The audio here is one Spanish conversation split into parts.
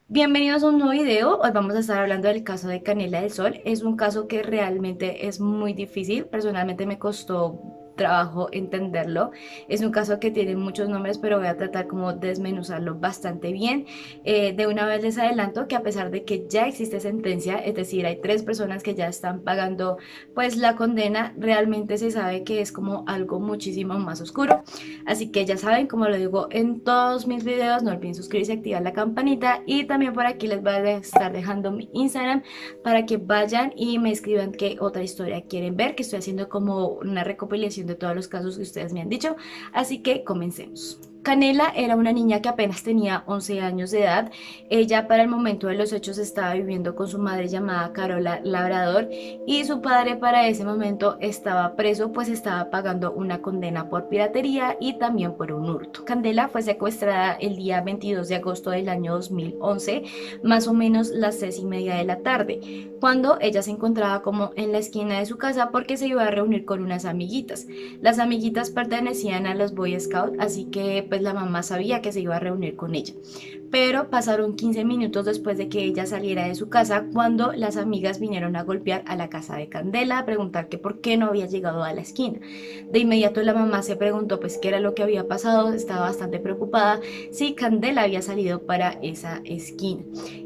Bienvenidos a un nuevo video. Hoy vamos a estar hablando del caso de Canela del Sol. Es un caso que realmente es muy difícil. Personalmente me costó trabajo entenderlo. Es un caso que tiene muchos nombres, pero voy a tratar como desmenuzarlo bastante bien. De una vez les adelanto que a pesar de que ya existe sentencia, es decir, hay tres personas que ya están pagando pues la condena, realmente se sabe que es como algo muchísimo más oscuro. Así que ya saben, como lo digo en todos mis videos, no olviden suscribirse y activar la campanita. Y también por aquí les voy a estar dejando mi Instagram para que vayan y me escriban qué otra historia quieren ver, que estoy haciendo como una recopilación de todos los casos que ustedes me han dicho. Así que comencemos. Canela era una niña que apenas tenía 11 años de edad. Ella para el momento de los hechos estaba viviendo con su madre llamada Carola Labrador y su padre para ese momento estaba preso, pues estaba pagando una condena por piratería y también por un hurto. Candela fue secuestrada el día 22 de agosto del año 2011, más o menos las 6:30 de la tarde, cuando ella se encontraba como en la esquina de su casa porque se iba a reunir con unas amiguitas. Las amiguitas pertenecían a los Boy Scouts, así que pues la mamá sabía que se iba a reunir con ella. Pero pasaron 15 minutos después de que ella saliera de su casa cuando las amigas vinieron a golpear a la casa de Candela a preguntar que por qué no había llegado a la esquina. De inmediato la mamá se preguntó pues qué era lo que había pasado, estaba bastante preocupada si Candela había salido para esa esquina.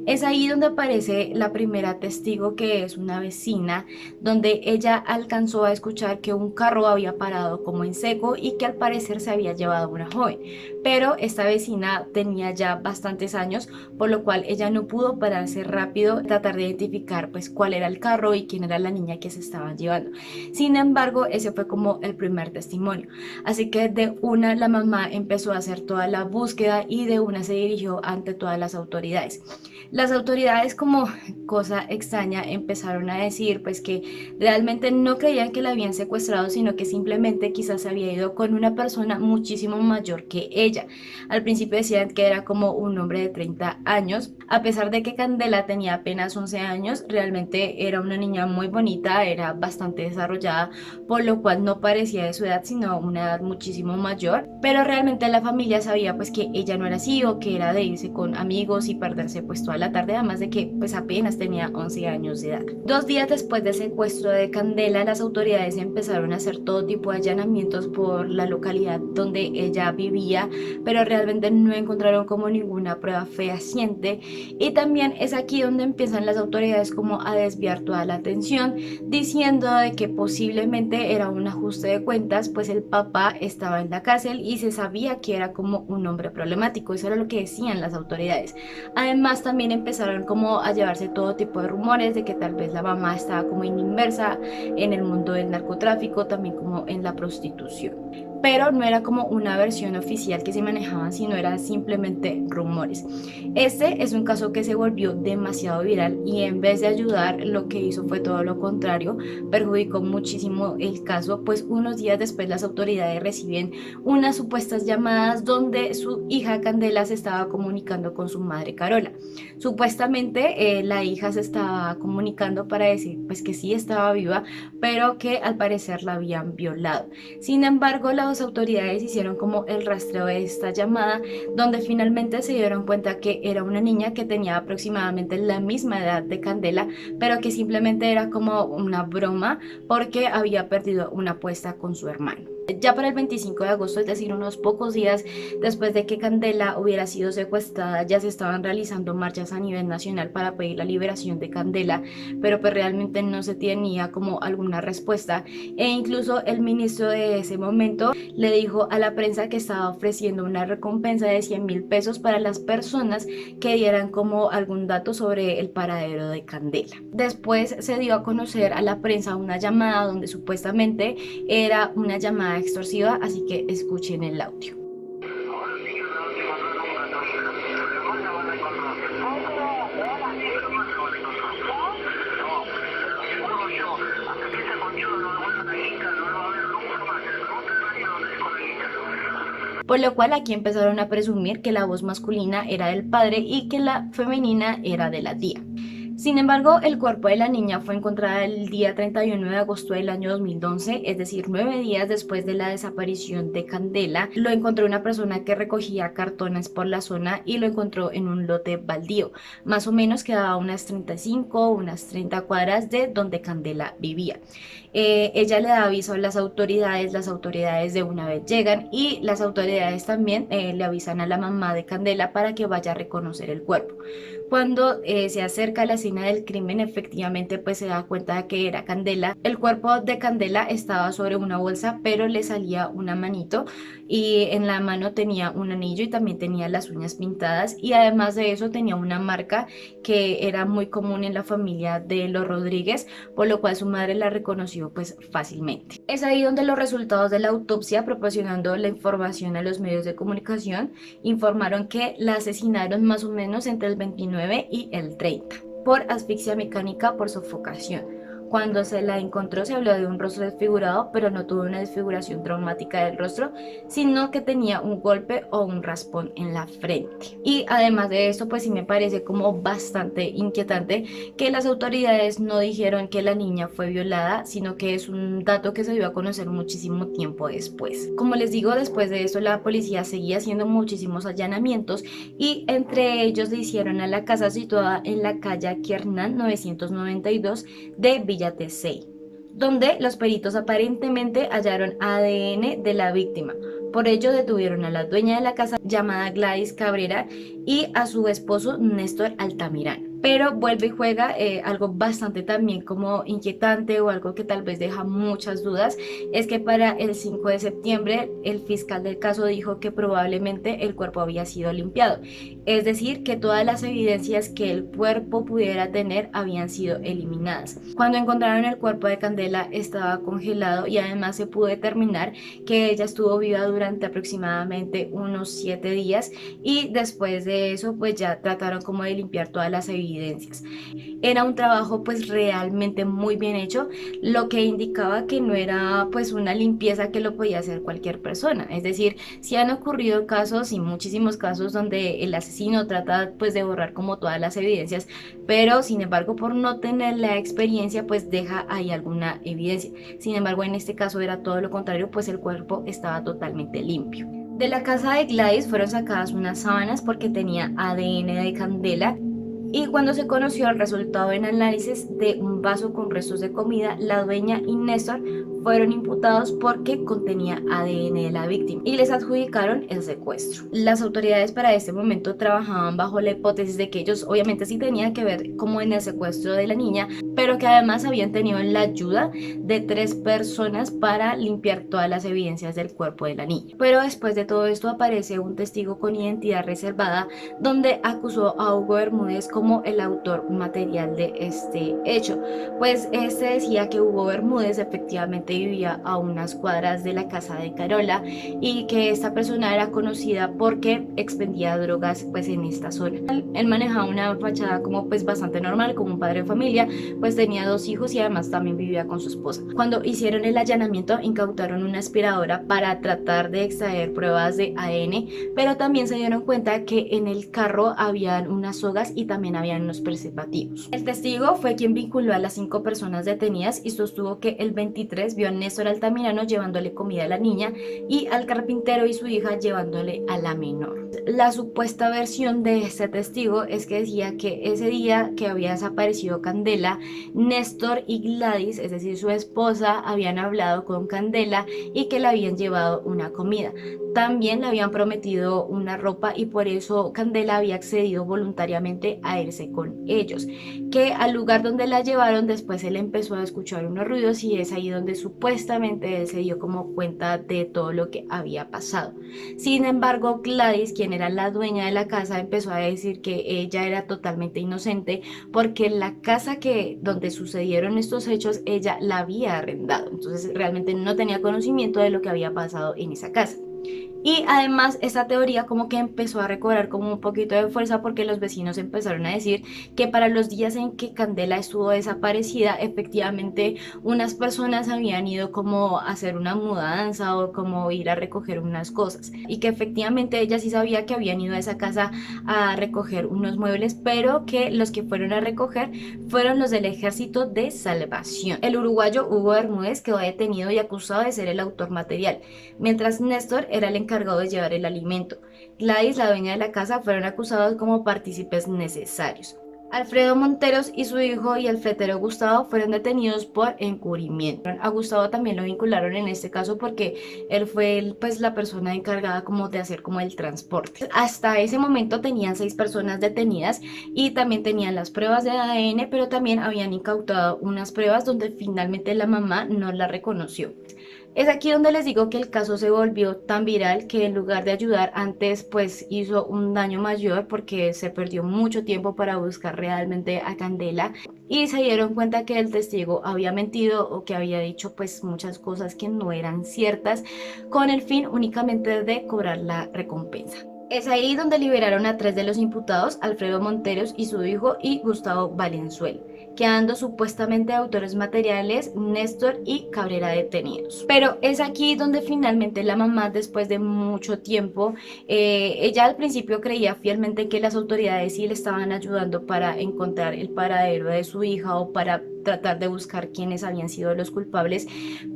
Es ahí donde aparece la primera testigo, que es una vecina, donde ella alcanzó a escuchar que un carro había parado como en seco y que al parecer se había llevado a una joven. Pero esta vecina tenía ya bastantes años, por lo cual ella no pudo pararse rápido, tratar de identificar pues cuál era el carro y quién era la niña que se estaban llevando. Sin embargo, ese fue como el primer testimonio. Así que de una la mamá empezó a hacer toda la búsqueda y de una se dirigió ante todas las autoridades. Las autoridades, como cosa extraña, empezaron a decir pues que realmente no creían que la habían secuestrado, sino que simplemente quizás se había ido con una persona muchísimo mayor que ella. Al principio decían que era como un hombre de 30 años, a pesar de que Candela tenía apenas 11 años, realmente era una niña muy bonita, era bastante desarrollada, por lo cual no parecía de su edad, sino una edad muchísimo mayor. Pero realmente la familia sabía pues que ella no era así, o que era de irse con amigos y perderse pues toda la tarde, además de que pues apenas tenía 11 años de edad. 2 días después del secuestro de Candela, las autoridades empezaron a hacer todo tipo de allanamientos por la localidad donde ella vivía, pero realmente no encontraron como ninguna prueba fehaciente. Y también es aquí donde empiezan las autoridades como a desviar toda la atención, diciendo de que posiblemente era un ajuste de cuentas, pues el papá estaba en la cárcel y se sabía que era como un hombre problemático. Eso era lo que decían las autoridades. Además también empezaron como a llevarse todo tipo de rumores de que tal vez la mamá estaba como inmersa en el mundo del narcotráfico, también como en la prostitución. Pero no era como una versión oficial que se manejaba, sino era simplemente rumores. Este es un caso que se volvió demasiado viral y en vez de ayudar, lo que hizo fue todo lo contrario, perjudicó muchísimo el caso, pues unos días después las autoridades reciben unas supuestas llamadas donde su hija Candela se estaba comunicando con su madre Carola. Supuestamente la hija se estaba comunicando para decir pues que sí estaba viva, pero que al parecer la habían violado. Sin embargo, las autoridades hicieron como el rastreo de esta llamada, donde finalmente se dieron cuenta que era una niña que tenía aproximadamente la misma edad de Candela, pero que simplemente era como una broma porque había perdido una apuesta con su hermano. Ya para el 25 de agosto, es decir, unos pocos días después de que Candela hubiera sido secuestrada, ya se estaban realizando marchas a nivel nacional para pedir la liberación de Candela, pero pues realmente no se tenía como alguna respuesta, e incluso el ministro de ese momento le dijo a la prensa que estaba ofreciendo una recompensa de 100.000 pesos para las personas que dieran como algún dato sobre el paradero de Candela. Después se dio a conocer a la prensa una llamada donde supuestamente era una llamada extorsiva, así que escuchen el audio. Por lo cual aquí empezaron a presumir que la voz masculina era del padre y que la femenina era de la tía. Sin embargo, el cuerpo de la niña fue encontrado el día 31 de agosto del año 2011, es decir, 9 días después de la desaparición de Candela. Lo encontró una persona que recogía cartones por la zona y lo encontró en un lote baldío. Más o menos quedaba unas 35 o unas 30 cuadras de donde Candela vivía. Ella le da aviso a las autoridades de una vez llegan y las autoridades también le avisan a la mamá de Candela para que vaya a reconocer el cuerpo. Cuando se acerca a la escena del crimen, efectivamente pues se da cuenta de que era Candela. El cuerpo de Candela estaba sobre una bolsa, pero le salía una manito y en la mano tenía un anillo y también tenía las uñas pintadas, y además de eso tenía una marca que era muy común en la familia de los Rodríguez, por lo cual su madre la reconoció pues fácilmente. Es ahí donde los resultados de la autopsia, proporcionando la información a los medios de comunicación, informaron que la asesinaron más o menos entre el 29 y el 30 por asfixia mecánica por sofocación. Cuando se la encontró se habló de un rostro desfigurado, pero no tuvo una desfiguración traumática del rostro, sino que tenía un golpe o un raspón en la frente. Y además de esto, pues sí me parece como bastante inquietante que las autoridades no dijeron que la niña fue violada, sino que es un dato que se dio a conocer muchísimo tiempo después. Como les digo, después de eso la policía seguía haciendo muchísimos allanamientos y entre ellos le hicieron a la casa situada en la calle Kiernan 992 de Villa Tesey, donde los peritos aparentemente hallaron ADN de la víctima. Por ello detuvieron a la dueña de la casa, llamada Gladys Cabrera, y a su esposo Néstor Altamirano. Pero vuelve y juega algo bastante también como inquietante, o algo que tal vez deja muchas dudas, es que para el 5 de septiembre el fiscal del caso dijo que probablemente el cuerpo había sido limpiado, es decir, que todas las evidencias que el cuerpo pudiera tener habían sido eliminadas. Cuando encontraron el cuerpo de Candela estaba congelado, y además se pudo determinar que ella estuvo viva durante aproximadamente unos 7 días, y después de eso pues ya trataron como de limpiar todas las evidencias. Era un trabajo pues realmente muy bien hecho, lo que indicaba que no era pues una limpieza que lo podía hacer cualquier persona. Es decir, sí han ocurrido casos, y muchísimos casos, donde el asesino trata pues de borrar como todas las evidencias, pero sin embargo por no tener la experiencia pues deja ahí alguna evidencia. Sin embargo, en este caso era todo lo contrario, pues el cuerpo estaba totalmente limpio. De la casa de Gladys fueron sacadas unas sábanas porque tenía ADN de Candela, y cuando se conoció el resultado en análisis de un vaso con restos de comida, la dueña y Néstor fueron imputados porque contenía ADN de la víctima y les adjudicaron el secuestro. Las autoridades para este momento trabajaban bajo la hipótesis de que ellos obviamente sí tenían que ver como en el secuestro de la niña, pero que además habían tenido la ayuda de 3 personas para limpiar todas las evidencias del cuerpo de la niña. Pero después de todo esto aparece un testigo con identidad reservada, donde acusó a Hugo Bermúdez como el autor material de este hecho, pues este decía que Hugo Bermúdez efectivamente vivía a unas cuadras de la casa de Carola, y que esta persona era conocida porque expendía drogas pues en esta zona. Él manejaba una fachada como pues bastante normal, como un padre de familia, pues tenía 2 hijos y además también vivía con su esposa. Cuando hicieron el allanamiento incautaron una aspiradora para tratar de extraer pruebas de ADN, pero también se dieron cuenta que en el carro habían unas sogas y también habían unos preservativos. El testigo fue quien vinculó a las 5 personas detenidas y sostuvo que el 23 vio a Néstor Altamirano llevándole comida a la niña y al carpintero y su hija llevándole a la menor. La supuesta versión de este testigo es que decía que ese día que había desaparecido Candela, Néstor y Gladys, es decir su esposa, habían hablado con Candela y que le habían llevado una comida. También le habían prometido una ropa y por eso Candela había accedido voluntariamente a irse con ellos. Que al lugar donde la llevaron después él empezó a escuchar unos ruidos, y es ahí donde supuestamente él se dio como cuenta de todo lo que había pasado. Sin embargo, Gladys, quien era la dueña de la casa, empezó a decir que ella era totalmente inocente porque la casa donde sucedieron estos hechos ella la había arrendado. Entonces realmente no tenía conocimiento de lo que había pasado en esa casa. Y además esta teoría como que empezó a recobrar como un poquito de fuerza porque los vecinos empezaron a decir que para los días en que Candela estuvo desaparecida, efectivamente unas personas habían ido como a hacer una mudanza o como ir a recoger unas cosas y que efectivamente ella sí sabía que habían ido a esa casa a recoger unos muebles, pero que los que fueron a recoger fueron los del Ejército de Salvación. El uruguayo Hugo Bermúdez quedó detenido y acusado de ser el autor material, mientras Néstor era el encargado de llevar el alimento. Gladys, la dueña de la casa, fueron acusados como partícipes necesarios. Alfredo Monteros y su hijo y el fletero Gustavo fueron detenidos por encubrimiento. A Gustavo también lo vincularon en este caso porque él fue pues la persona encargada como de hacer como el transporte. Hasta ese momento tenían 6 personas detenidas y también tenían las pruebas de ADN, pero también habían incautado unas pruebas donde finalmente la mamá no la reconoció. Es aquí donde les digo que el caso se volvió tan viral que en lugar de ayudar antes pues hizo un daño mayor porque se perdió mucho tiempo para buscar realmente a Candela y se dieron cuenta que el testigo había mentido o que había dicho pues muchas cosas que no eran ciertas con el fin únicamente de cobrar la recompensa. Es ahí donde liberaron a 3 de los imputados, Alfredo Monteros y su hijo y Gustavo Valenzuela, quedando supuestamente autores materiales Néstor y Cabrera detenidos. Pero es aquí donde finalmente la mamá, después de mucho tiempo, ella al principio creía fielmente que las autoridades sí le estaban ayudando para encontrar el paradero de su hija o para tratar de buscar quiénes habían sido los culpables,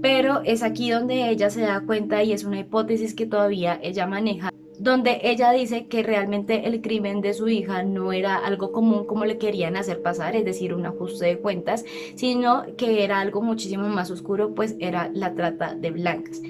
pero es aquí donde ella se da cuenta y es una hipótesis que todavía ella maneja donde ella dice que realmente el crimen de su hija no era algo común como le querían hacer pasar, es decir, un ajuste de cuentas, sino que era algo muchísimo más oscuro, pues era la trata de blancas.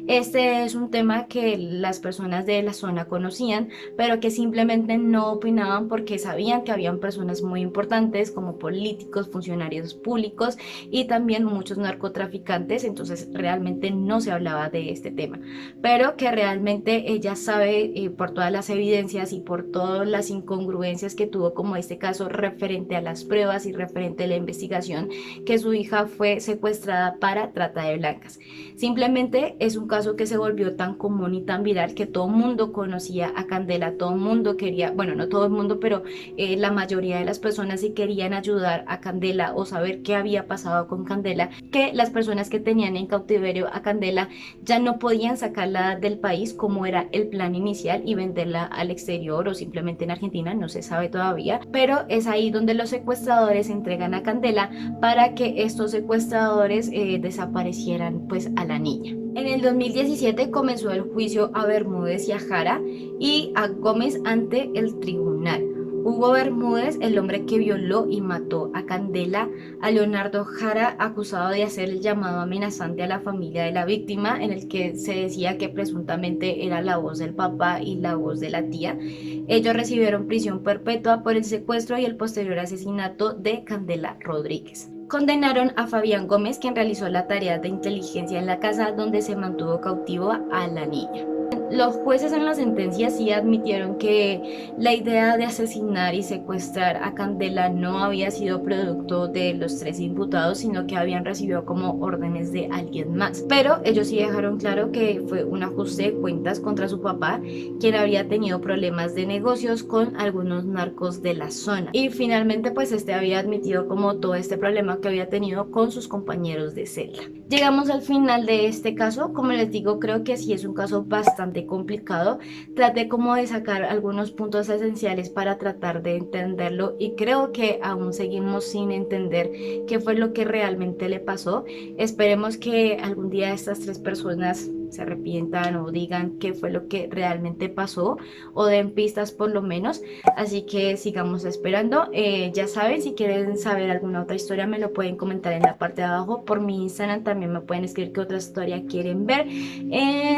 Este es un tema que las personas de la zona conocían, pero que simplemente no opinaban porque sabían que habían personas muy importantes como políticos, funcionarios públicos y también muchos narcotraficantes, entonces realmente no se hablaba de este tema, pero que realmente ella sabe por todas las evidencias y por todas las incongruencias que tuvo como este caso referente a las pruebas y referente a la investigación, que su hija fue secuestrada para trata de blancas. Simplemente es un caso que se volvió tan común y tan viral que todo el mundo conocía a Candela, todo el mundo quería, bueno, no todo el mundo, pero la mayoría de las personas sí querían ayudar a Candela o saber qué había pasado con Candela, que las personas que tenían en cautiverio a Candela ya no podían sacarla del país como era el plan inicial y venderla al exterior o simplemente en Argentina, no se sabe todavía, pero es ahí donde los secuestradores entregan a Candela para que estos secuestradores desaparecieran pues a la niña. En el 2017 comenzó el juicio a Bermúdez y a Jara y a Gómez ante el tribunal. Hugo Bermúdez, el hombre que violó y mató a Candela, a Leonardo Jara, acusado de hacer el llamado amenazante a la familia de la víctima, en el que se decía que presuntamente era la voz del papá y la voz de la tía. Ellos recibieron prisión perpetua por el secuestro y el posterior asesinato de Candela Rodríguez. Condenaron a Fabián Gómez, quien realizó la tarea de inteligencia en la casa donde se mantuvo cautivo a la niña. Los jueces en la sentencia sí admitieron que la idea de asesinar y secuestrar a Candela no había sido producto de los 3 imputados, sino que habían recibido como órdenes de alguien más. Pero ellos sí dejaron claro que fue un ajuste de cuentas contra su papá, quien había tenido problemas de negocios con algunos narcos de la zona. Y finalmente pues este había admitido como todo este problema que había tenido con sus compañeros de celda. Llegamos al final de este caso. Como les digo, creo que sí es un caso bastante complicado. Traté como de sacar algunos puntos esenciales para tratar de entenderlo y creo que aún seguimos sin entender qué fue lo que realmente le pasó. Esperemos que algún día estas 3 personas se arrepientan o digan qué fue lo que realmente pasó o den pistas por lo menos. Así que sigamos esperando. Ya saben, si quieren saber alguna otra historia me lo pueden comentar en la parte de abajo. Por mi Instagram también me pueden escribir qué otra historia quieren ver.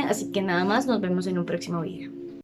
Así que nada más, nos vemos en un próximo video.